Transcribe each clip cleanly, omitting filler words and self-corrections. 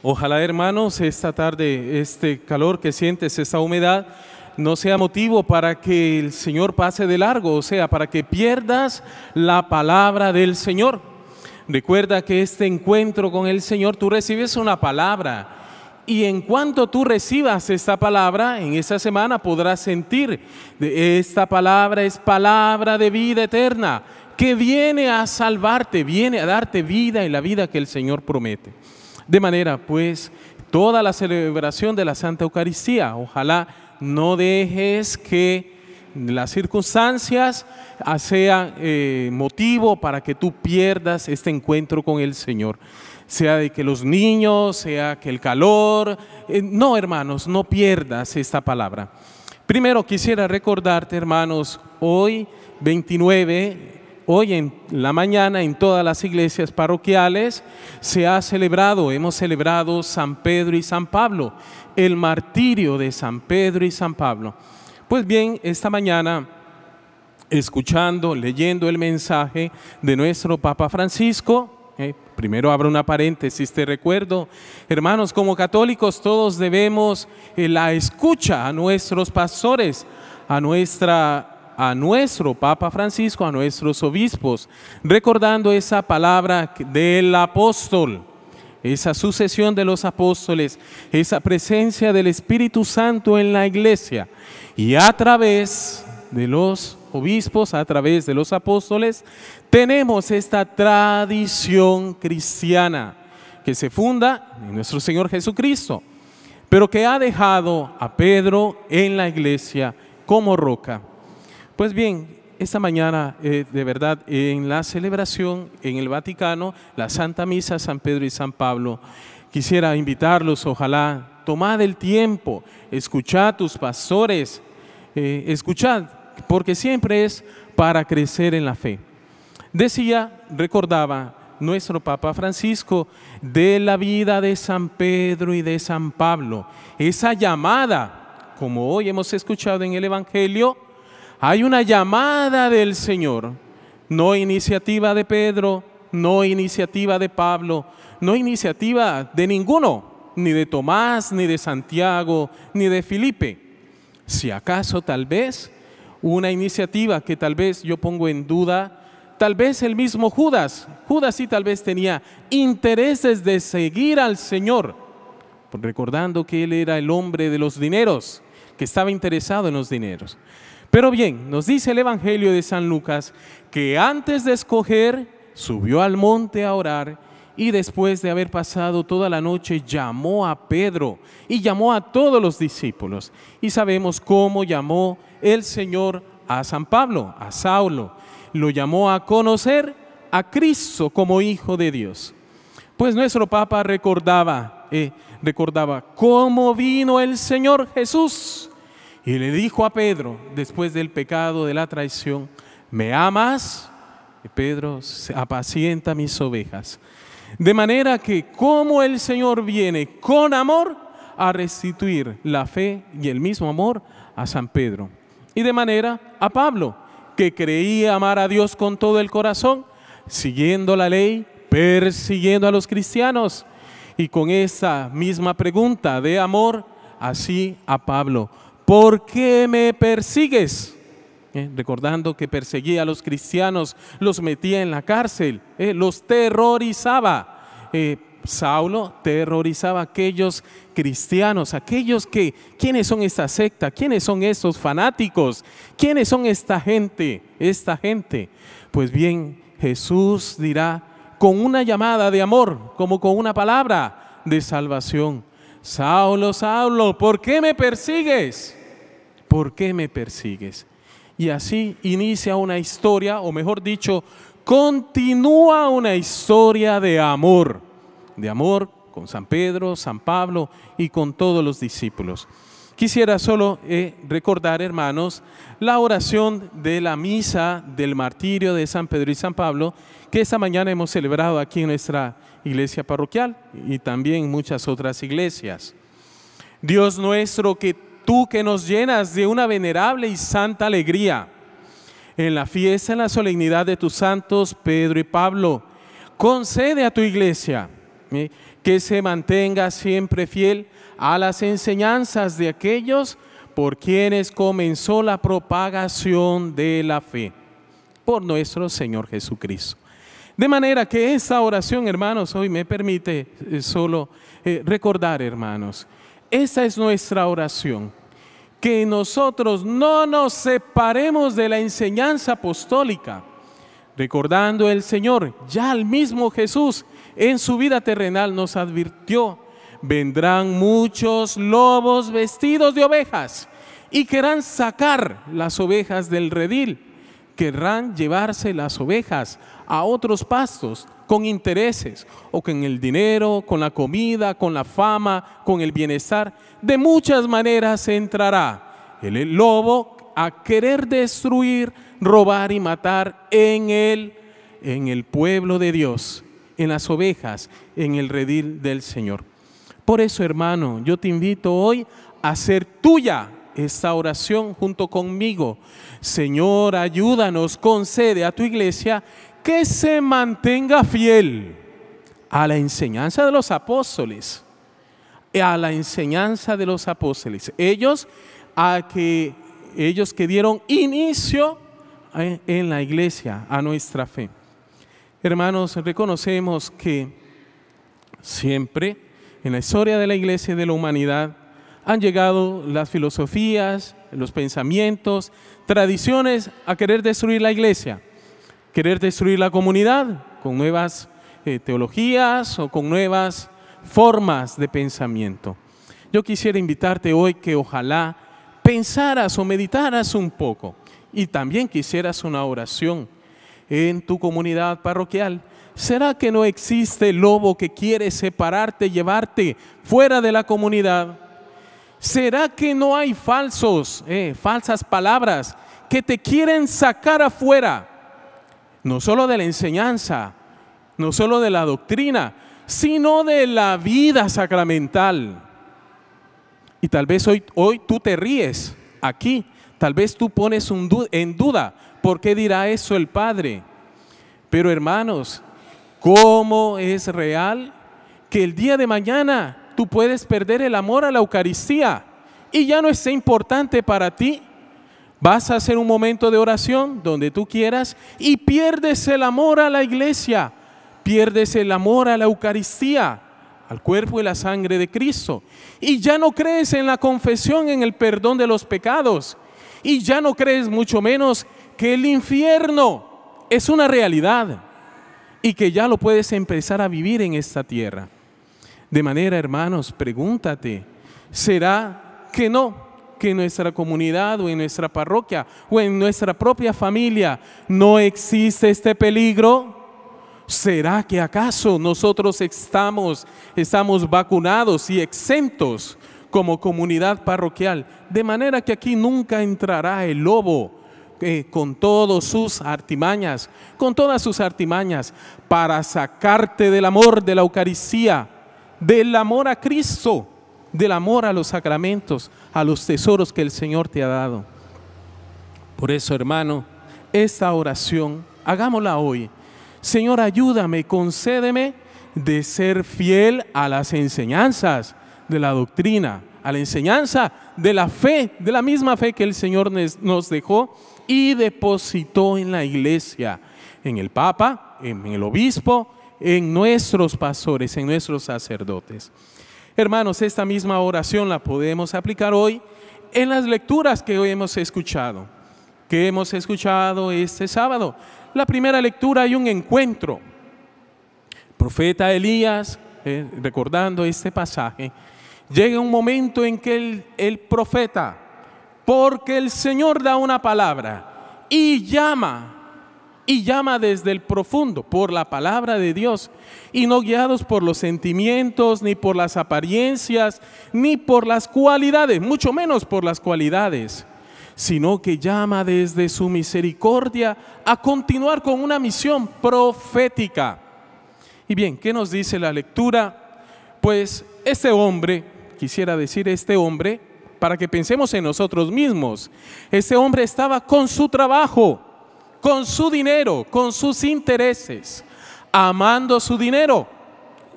Ojalá, hermanos, esta tarde, este calor que sientes, esta humedad, no sea motivo para que el Señor pase de largo, o sea, para que pierdas la palabra del Señor. Recuerda que este encuentro con el Señor, tú recibes una palabra, y en cuanto tú recibas esta palabra, en esta semana podrás sentir, esta palabra es palabra de vida eterna, que viene a salvarte, viene a darte vida y la vida que el Señor promete. De manera, pues, toda la celebración de la Santa Eucaristía, ojalá no dejes que las circunstancias sean motivo para que tú pierdas este encuentro con el Señor. Sea de que los niños, sea que el calor. No, hermanos, no pierdas esta palabra. Primero quisiera recordarte, hermanos, hoy 29, hoy en la mañana en todas las iglesias parroquiales hemos celebrado San Pedro y San Pablo, el martirio de San Pedro y San Pablo. Pues bien, esta mañana, escuchando, leyendo el mensaje de nuestro Papa Francisco, primero abro una paréntesis, te recuerdo, hermanos, como católicos todos debemos la escucha a nuestros pastores, a nuestro Papa Francisco, a nuestros obispos, recordando esa palabra del apóstol, esa sucesión de los apóstoles, esa presencia del Espíritu Santo en la iglesia, y a través de los obispos, a través de los apóstoles, tenemos esta tradición cristiana que se funda en nuestro Señor Jesucristo, pero que ha dejado a Pedro en la iglesia como roca. Pues bien, esta mañana, de verdad, en la celebración en el Vaticano, la Santa Misa, San Pedro y San Pablo, quisiera invitarlos, ojalá, tomad el tiempo, escuchad a tus pastores, escuchad, porque siempre es para crecer en la fe. Recordaba nuestro Papa Francisco de la vida de San Pedro y de San Pablo, esa llamada, como hoy hemos escuchado en el Evangelio. Hay una llamada del Señor, no iniciativa de Pedro, no iniciativa de Pablo, no iniciativa de ninguno, ni de Tomás, ni de Santiago, ni de Felipe. Si acaso tal vez una iniciativa que tal vez yo pongo en duda, tal vez el mismo Judas sí tal vez tenía intereses de seguir al Señor, recordando que él era el hombre de los dineros, que estaba interesado en los dineros. Pero bien, nos dice el Evangelio de San Lucas que antes de escoger subió al monte a orar y después de haber pasado toda la noche llamó a Pedro y llamó a todos los discípulos. Y sabemos cómo llamó el Señor a San Pablo, a Saulo. Lo llamó a conocer a Cristo como Hijo de Dios. Pues nuestro Papa recordaba cómo vino el Señor Jesús. Y le dijo a Pedro, después del pecado de la traición, ¿me amas? Y Pedro, apacienta mis ovejas. De manera que como el Señor viene con amor a restituir la fe y el mismo amor a San Pedro. Y de manera a Pablo, que creía amar a Dios con todo el corazón, siguiendo la ley, persiguiendo a los cristianos. Y con esa misma pregunta de amor, así a Pablo, ¿por qué me persigues? Recordando que perseguía a los cristianos, los metía en la cárcel, los terrorizaba. Saulo terrorizaba a aquellos cristianos, ¿quiénes son esta secta? ¿Quiénes son estos fanáticos? ¿Quiénes son esta gente? Pues bien, Jesús dirá con una llamada de amor, como con una palabra de salvación: Saulo, Saulo, ¿por qué me persigues? ¿Por qué me persigues? Y así inicia una historia, o mejor dicho, continúa una historia de amor con San Pedro, San Pablo y con todos los discípulos. Quisiera solo recordar, hermanos, la oración de la misa del martirio de San Pedro y San Pablo, que esta mañana hemos celebrado aquí en nuestra iglesia parroquial y también en muchas otras iglesias. Dios nuestro, que tú que nos llenas de una venerable y santa alegría en la fiesta, en la solemnidad de tus santos Pedro y Pablo, concede a tu iglesia que se mantenga siempre fiel a las enseñanzas de aquellos por quienes comenzó la propagación de la fe, por nuestro Señor Jesucristo. De manera que esta oración, hermanos, hoy me permite solo recordar, hermanos, esta es nuestra oración, que nosotros no nos separemos de la enseñanza apostólica, recordando el Señor, ya el mismo Jesús en su vida terrenal nos advirtió: vendrán muchos lobos vestidos de ovejas y querrán sacar las ovejas del redil, querrán llevarse las ovejas a otros pastos con intereses, o con el dinero, con la comida, con la fama, con el bienestar. De muchas maneras entrará el lobo a querer destruir, robar y matar en el pueblo de Dios, en las ovejas, en el redil del Señor. Por eso, hermano, yo te invito hoy a hacer tuya esta oración junto conmigo. Señor, ayúdanos, concede a tu iglesia que se mantenga fiel a la enseñanza de los apóstoles, ellos que dieron inicio en la iglesia a nuestra fe. Hermanos, reconocemos que siempre en la historia de la iglesia y de la humanidad han llegado las filosofías, los pensamientos, tradiciones a querer destruir la iglesia, querer destruir la comunidad con nuevas teologías o con nuevas formas de pensamiento. Yo quisiera invitarte hoy que ojalá pensaras o meditaras un poco, y también quisieras una oración en tu comunidad parroquial. ¿Será que no existe el lobo que quiere separarte, llevarte fuera de la comunidad? ¿Será que no hay falsas palabras que te quieren sacar afuera? No solo de la enseñanza, no solo de la doctrina, sino de la vida sacramental. Y tal vez hoy tú te ríes aquí, tal vez tú pones en duda, ¿por qué dirá eso el Padre? Pero hermanos, ¿cómo es real que el día de mañana tú puedes perder el amor a la Eucaristía y ya no es importante para ti? Vas a hacer un momento de oración donde tú quieras y pierdes el amor a la iglesia, pierdes el amor a la Eucaristía, al cuerpo y la sangre de Cristo, y ya no crees en la confesión, en el perdón de los pecados, y ya no crees mucho menos que el infierno es una realidad y que ya lo puedes empezar a vivir en esta tierra. De manera, hermanos, pregúntate, ¿será que no? Que en nuestra comunidad o en nuestra parroquia o en nuestra propia familia no existe este peligro. ¿Será que acaso nosotros estamos vacunados y exentos como comunidad parroquial? De manera que aquí nunca entrará el lobo con todas sus artimañas para sacarte del amor de la Eucaristía, del amor a Cristo, del amor a los sacramentos, a los tesoros que el Señor te ha dado. Por eso, hermano, esta oración, hagámosla hoy. Señor, ayúdame, concédeme de ser fiel a las enseñanzas de la doctrina, a la enseñanza de la fe, de la misma fe que el Señor nos dejó y depositó en la iglesia, en el Papa, en el obispo, en nuestros pastores, en nuestros sacerdotes. Hermanos, esta misma oración la podemos aplicar hoy en las lecturas que hoy hemos escuchado, este sábado. La primera lectura, hay un encuentro. Profeta Elías, recordando este pasaje, llega un momento en que el profeta, porque el Señor da una palabra y llama desde el profundo por la palabra de Dios, y no guiados por los sentimientos, ni por las apariencias, ni por las cualidades, mucho menos por las cualidades, sino que llama desde su misericordia a continuar con una misión profética. Y bien, ¿qué nos dice la lectura? Pues este hombre, para que pensemos en nosotros mismos, este hombre estaba con su trabajo, con su dinero, con sus intereses, amando su dinero,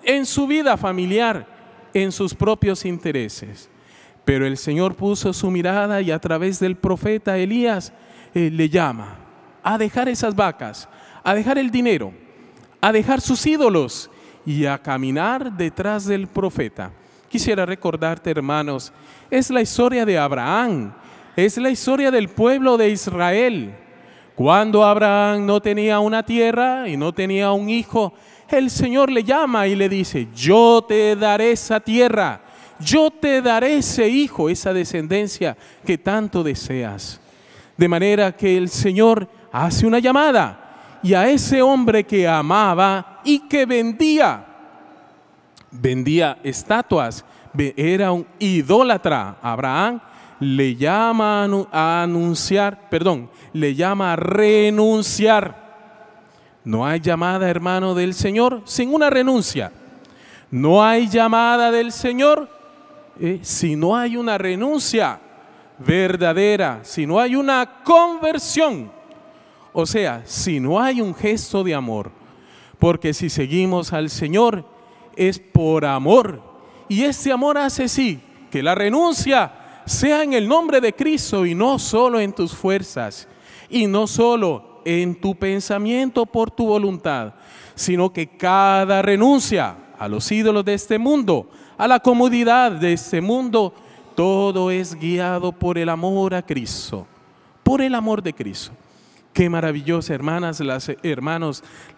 en su vida familiar, en sus propios intereses. Pero el Señor puso su mirada y a través del profeta Elías le llama a dejar esas vacas, a dejar el dinero, a dejar sus ídolos y a caminar detrás del profeta. Quisiera recordarte, hermanos, es la historia de Abraham, es la historia del pueblo de Israel. Cuando Abraham no tenía una tierra y no tenía un hijo, el Señor le llama y le dice: yo te daré esa tierra, yo te daré ese hijo, esa descendencia que tanto deseas. De manera que el Señor hace una llamada y a ese hombre que amaba y que vendía estatuas, era un idólatra. Abraham le llama a le llama a renunciar. No hay llamada, hermano, del Señor sin una renuncia. No hay llamada del Señor si no hay una renuncia verdadera, si no hay una conversión. O sea, si no hay un gesto de amor. Porque si seguimos al Señor es por amor. Y este amor hace sí que la renuncia sea en el nombre de Cristo y no solo en tus fuerzas y no solo en tu pensamiento por tu voluntad, sino que cada renuncia a los ídolos de este mundo, a la comodidad de este mundo, todo es guiado por el amor a Cristo, por el amor de Cristo. Qué maravillosa, hermanos,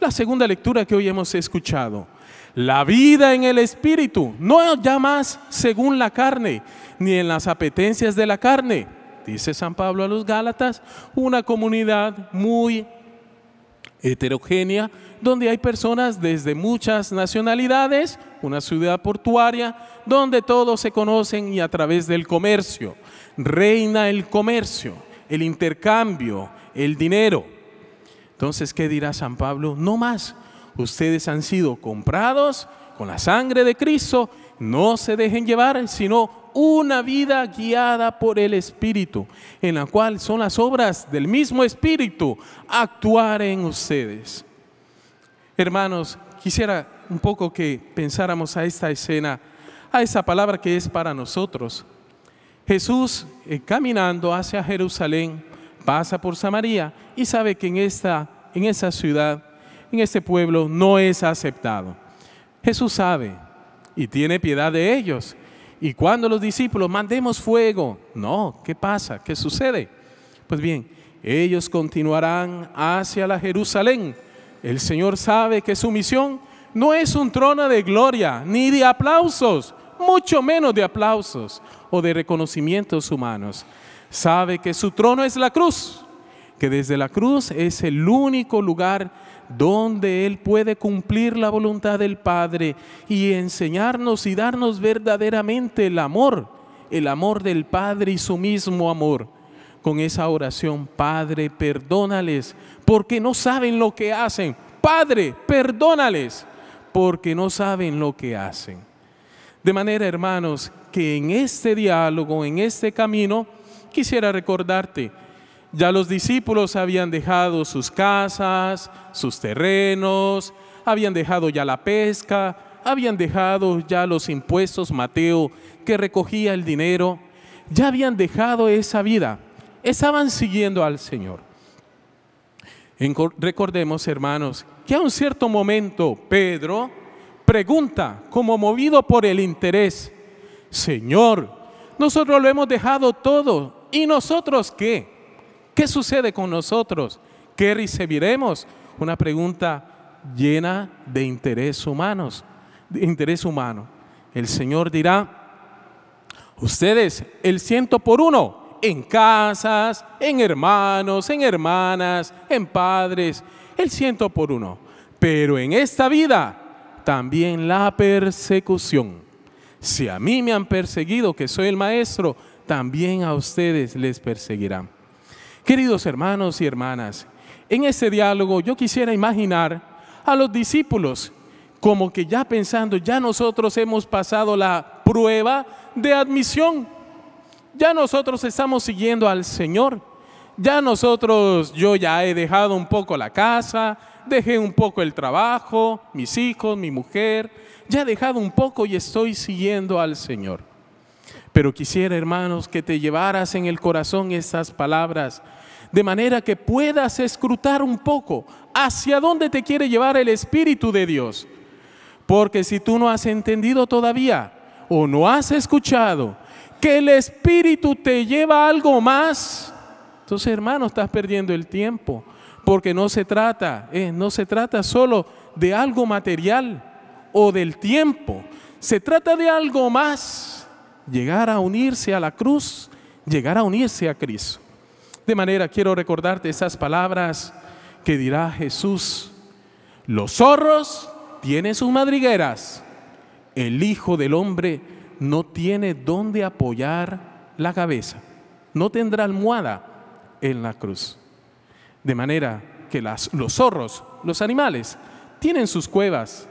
la segunda lectura que hoy hemos escuchado. La vida en el Espíritu, no ya más según la carne, ni en las apetencias de la carne. Dice San Pablo a los Gálatas, una comunidad muy heterogénea, donde hay personas desde muchas nacionalidades, una ciudad portuaria, donde todos se conocen y a través del comercio. Reina el comercio, el intercambio, el dinero. Entonces, ¿qué dirá San Pablo? No más. Ustedes han sido comprados con la sangre de Cristo. No se dejen llevar, sino una vida guiada por el Espíritu, en la cual son las obras del mismo Espíritu actuar en ustedes. Hermanos, quisiera un poco que pensáramos a esta escena, a esa palabra que es para nosotros. Jesús, caminando hacia Jerusalén, pasa por Samaria y sabe que en esa ciudad, en este pueblo, no es aceptado. Jesús sabe y tiene piedad de ellos. Y cuando los discípulos, mandemos fuego, no, ¿qué pasa? ¿Qué sucede? Pues bien, ellos continuarán hacia la Jerusalén. El Señor sabe que su misión no es un trono de gloria, ni de aplausos, mucho menos de aplausos o de reconocimientos humanos. Sabe que su trono es la cruz, que desde la cruz es el único lugar donde Él puede cumplir la voluntad del Padre y enseñarnos y darnos verdaderamente el amor del Padre y su mismo amor. Con esa oración: Padre, perdónales, porque no saben lo que hacen. Padre, perdónales, porque no saben lo que hacen. De manera, hermanos, que en este diálogo, en este camino, quisiera recordarte, ya los discípulos habían dejado sus casas, sus terrenos, habían dejado ya la pesca, habían dejado ya los impuestos, Mateo, que recogía el dinero, ya habían dejado esa vida, estaban siguiendo al Señor. Recordemos, hermanos, que a un cierto momento Pedro pregunta, como movido por el interés: Señor, nosotros lo hemos dejado todo, ¿y nosotros qué? ¿Qué sucede con nosotros? ¿Qué recibiremos? Una pregunta llena de interés humano. El Señor dirá: ustedes, el 100 por 1, en casas, en hermanos, en hermanas, en padres, el 100 por 1. Pero en esta vida también la persecución. Si a mí me han perseguido, que soy el Maestro, también a ustedes les perseguirán. Queridos hermanos y hermanas, en este diálogo yo quisiera imaginar a los discípulos como que ya pensando, ya nosotros hemos pasado la prueba de admisión, ya nosotros estamos siguiendo al Señor, yo ya he dejado un poco la casa, dejé un poco el trabajo, mis hijos, mi mujer, ya he dejado un poco y estoy siguiendo al Señor. Pero quisiera, hermanos, que te llevaras en el corazón estas palabras, de manera que puedas escrutar un poco hacia dónde te quiere llevar el Espíritu de Dios. Porque si tú no has entendido todavía o no has escuchado que el Espíritu te lleva a algo más, entonces, hermano, estás perdiendo el tiempo. Porque no se trata solo de algo material o del tiempo. Se trata de algo más. Llegar a unirse a la cruz, llegar a unirse a Cristo. De manera, quiero recordarte esas palabras que dirá Jesús. Los zorros tienen sus madrigueras. El Hijo del Hombre no tiene dónde apoyar la cabeza. No tendrá almohada en la cruz. De manera que los zorros, los animales, tienen sus cuevas,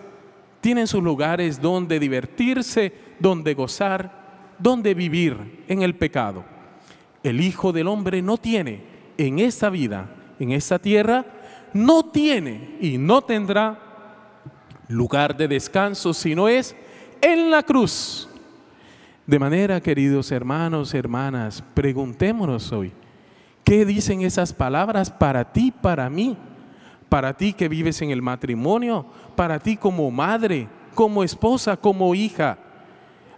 tienen sus lugares donde divertirse, donde gozar, donde vivir en el pecado. El Hijo del Hombre no tiene en esta vida, en esta tierra, no tiene y no tendrá lugar de descanso, sino es en la cruz. De manera, queridos hermanos, hermanas, preguntémonos hoy, ¿qué dicen esas palabras para ti, para mí? Para ti que vives en el matrimonio, para ti como madre, como esposa, como hija,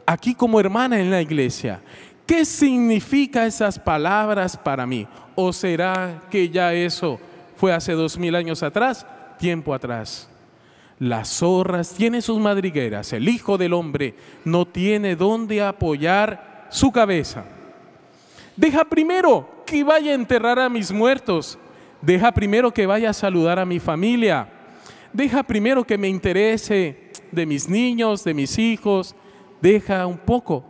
aquí como hermana en la iglesia. ¿Qué significa esas palabras para mí? ¿O será que ya eso fue hace 2000 años atrás, tiempo atrás? Las zorras tienen sus madrigueras, el Hijo del Hombre no tiene dónde apoyar su cabeza. Deja primero que vaya a enterrar a mis muertos. Deja primero que vaya a saludar a mi familia. Deja primero que me interese de mis niños, de mis hijos. Déjame un poco.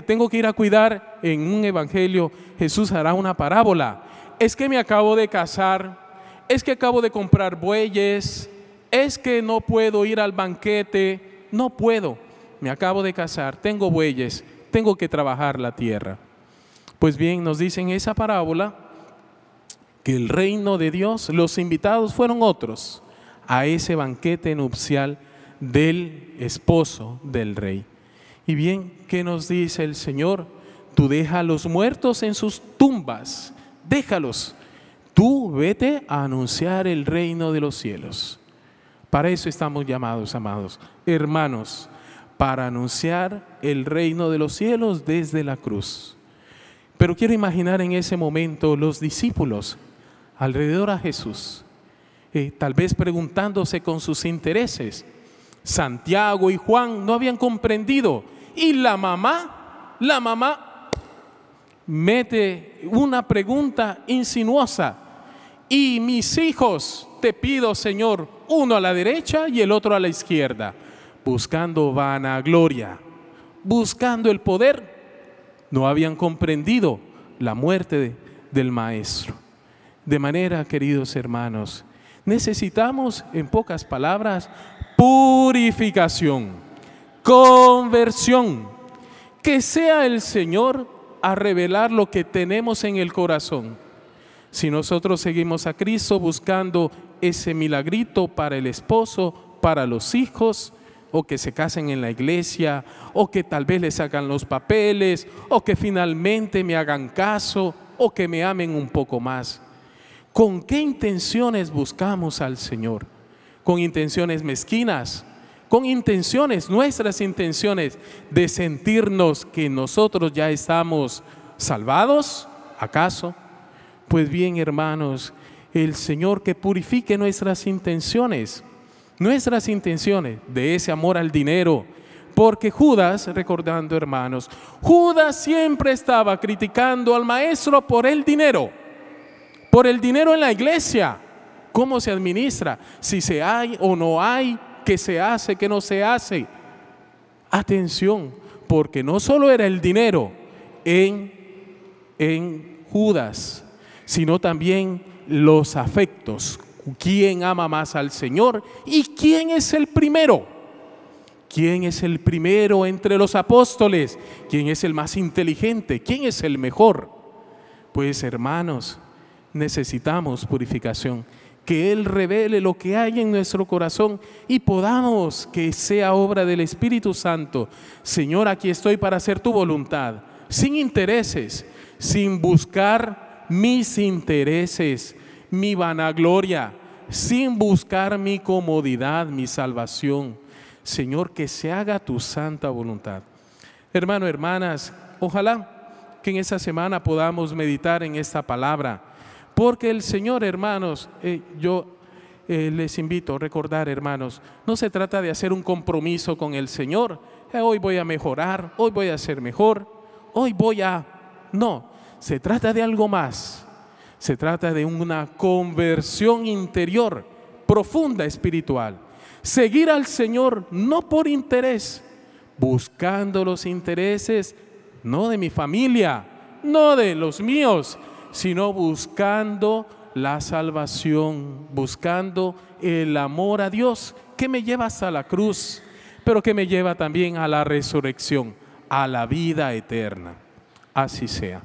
Tengo que ir a cuidar. En un evangelio Jesús hará una parábola. Es que me acabo de casar, es que acabo de comprar bueyes, es que no puedo ir al banquete, no puedo, me acabo de casar, tengo bueyes, tengo que trabajar la tierra. Pues bien, nos dicen esa parábola que el reino de Dios, los invitados fueron otros a ese banquete nupcial del esposo del rey. Y bien, ¿qué nos dice el Señor? Tú deja a los muertos en sus tumbas, déjalos. Tú vete a anunciar el reino de los cielos. Para eso estamos llamados, amados hermanos, para anunciar el reino de los cielos desde la cruz. Pero quiero imaginar en ese momento los discípulos alrededor a Jesús, tal vez preguntándose con sus intereses. Santiago y Juan no habían comprendido, y la mamá mete una pregunta insinuosa. Y mis hijos, te pido, Señor, uno a la derecha y el otro a la izquierda, buscando vanagloria, buscando el poder. No habían comprendido la muerte del Maestro. De manera, queridos hermanos, necesitamos, en pocas palabras, purificación, conversión. Que sea el Señor a revelar lo que tenemos en el corazón. Si nosotros seguimos a Cristo buscando ese milagrito para el esposo, para los hijos, o que se casen en la iglesia, o que tal vez le sacan los papeles, o que finalmente me hagan caso, o que me amen un poco más. ¿Con qué intenciones buscamos al Señor? ¿Con intenciones mezquinas? ¿Con intenciones, nuestras intenciones de sentirnos que nosotros ya estamos salvados? ¿Acaso? Pues bien, hermanos, el Señor que purifique nuestras intenciones de ese amor al dinero. Porque Judas, recordando hermanos, Judas siempre estaba criticando al Maestro por el dinero en la iglesia. ¿Cómo se administra? Si se hay o no hay, qué se hace, qué no se hace. Atención, porque no solo era el dinero en Judas, sino también los afectos. ¿Quién ama más al Señor? ¿Y quién es el primero? ¿Quién es el primero entre los apóstoles? ¿Quién es el más inteligente? ¿Quién es el mejor? Pues hermanos, necesitamos purificación. Que Él revele lo que hay en nuestro corazón y podamos, que sea obra del Espíritu Santo. Señor, aquí estoy para hacer tu voluntad, sin intereses, sin buscar mis intereses, mi vanagloria, sin buscar mi comodidad, mi salvación. Señor, que se haga tu santa voluntad. Hermanos, hermanas, ojalá que en esta semana podamos meditar en esta palabra. Porque el Señor, hermanos, yo les invito a recordar, hermanos, no se trata de hacer un compromiso con el Señor. Hoy voy a mejorar, hoy voy a ser mejor, hoy voy a... No, se trata de algo más. Se trata de una conversión interior, profunda, espiritual. Seguir al Señor no por interés, buscando los intereses no de mi familia, no de los míos, sino buscando la salvación, buscando el amor a Dios que me lleva hasta la cruz, pero que me lleva también a la resurrección, a la vida eterna. Así sea.